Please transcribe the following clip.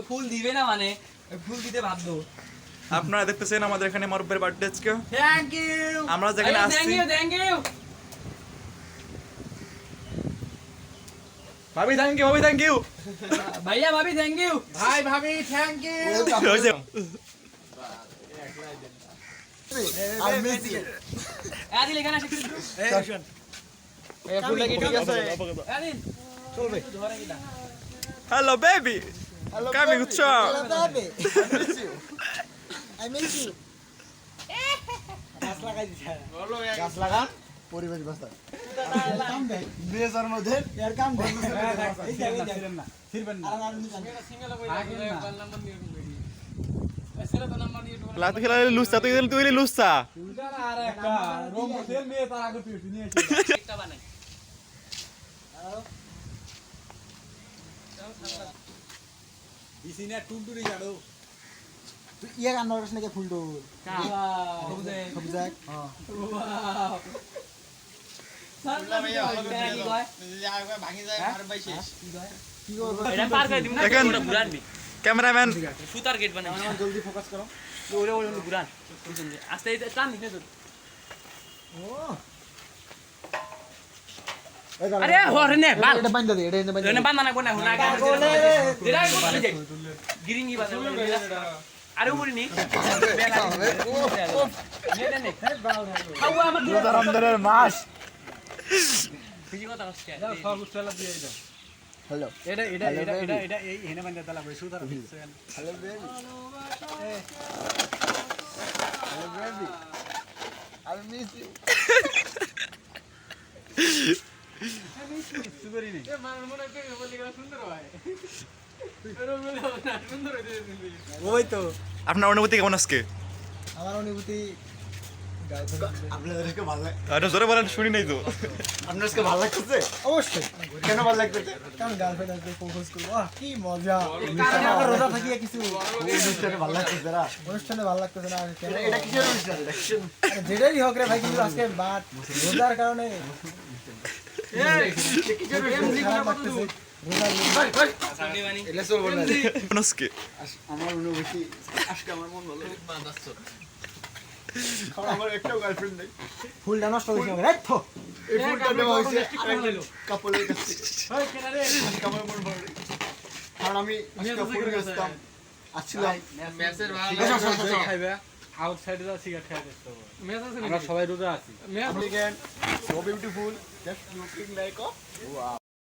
ফুল দিবে না মানে ফুল দিতে বাধ্য। আপনারা দেখতেছেন আমাদের এখানে মারুফের বার্থডে আজকে। Thank you. আমরা যেখানে আসছি, থ্যাংক ইউ ভাবি থ্যাংক ইউ, ভাবি থ্যাংক ইউ, ভাইয়া ভাবি থ্যাংক ইউ, ভাই ভাবি থ্যাংক ইউ। আদিল এখানে আসে কিন্তু এই ফুলটা কি ঠিক আছে? আদিল চলবে। ধরে কিটা হ্যালো বেবি, কামিং উচ্চা। I miss you. গাছ লাগাই দিছে। গাছ লাগান, পরিবেশ বাঁচান। বিয়ের মধ্যে এর কাম দেন। না ছিড়বেন না। লাত খেলালে লুসা, তুই লুসা। আর একটা রোম তেল মেয়ে তার আগে তুই নিয়ে এসে একটা বানাই ইসিনা টুনটুনি জানো তুই ইয়ে গান নরস নাকি ফুলটো সবজাক হ্যাঁ ওয়াও সাল্লা ভাইয়া কি কয় ভাঙি যায় আর ভাই শেষ কি করব এটা পার করে দিম না দেখেন। ওটা ঘুরান নি ক্যামেরাম্যান সুতার গেট বানাই জলদি ফোকাস করো ওরে ওরে ঘুরান বুঝুন আস্তে আস্তে টান নিতে তো ও আরে হরে নে বাল এটা বান্ধা দে এটা বান্ধা এনে বান্দা না কোনা হুনা কা দিরা কোন যাই গিরিঙ্গি বাজা আরে উপরে নি নে নে খাওয়া আমার রমজানের মাস ফিজি কথা হচ্ছে সব উচ্চালা দিয়ে দাও হ্যালো এটা এই হেনে বান্দা তালা বই সুতার hello baby hello baby I miss you সুন্দরই নেই এ মানুষ মনে করে বলি গেল সুন্দর হয় এরো বলে না সুন্দর হইতে ওই তো আপনার অনুভূতি কেমন আজকে? আমার অনুভূতি আপনাদেরকে ভালো লাগে আরে জোরে বলেন, শুনি নাই তো। আপনাদেরকে ভালো লাগতেছে অবশ্যই কেন ভালো লাগতেছে কারণ গার্লফ্রেন্ড আজকে প্রপোজ করব কি মজা কারণ রোজা থাকিয়ে কিছু অনুষ্ঠানে ভালো লাগতেছে না অনুষ্ঠানে ভালো লাগতেছে না এটা কিসের অনুষ্ঠান আরে যেটাই হোক রে ভাই কিন্তু আজকে বাট রোজার কারণে কিসের অনুষ্ঠান লাগতেছে সামনে বানি এটা চলবে না কেমন আজকে? আমার অনুভূতি আজকে আমার মন ভালো বাঁধাচ্ছ কারণ আমার একটাও গার্লফ্রেন্ড নেই ফুলটা নষ্ট হয়েছে আমার এই তো এই ফুলটা দেওয়া হয়েছে কাপলের কাছে হয় কেন রে আজকে আমার মন ভালো নেই কারণ আমি আজকে ফুল গেছতাম আসছিলাম মেসের ভালো খাইবে আউটসাইডে যা সিগারেট খাইতে তো মেস আছে আমরা সবাই রোজা আছি so beautiful just looking like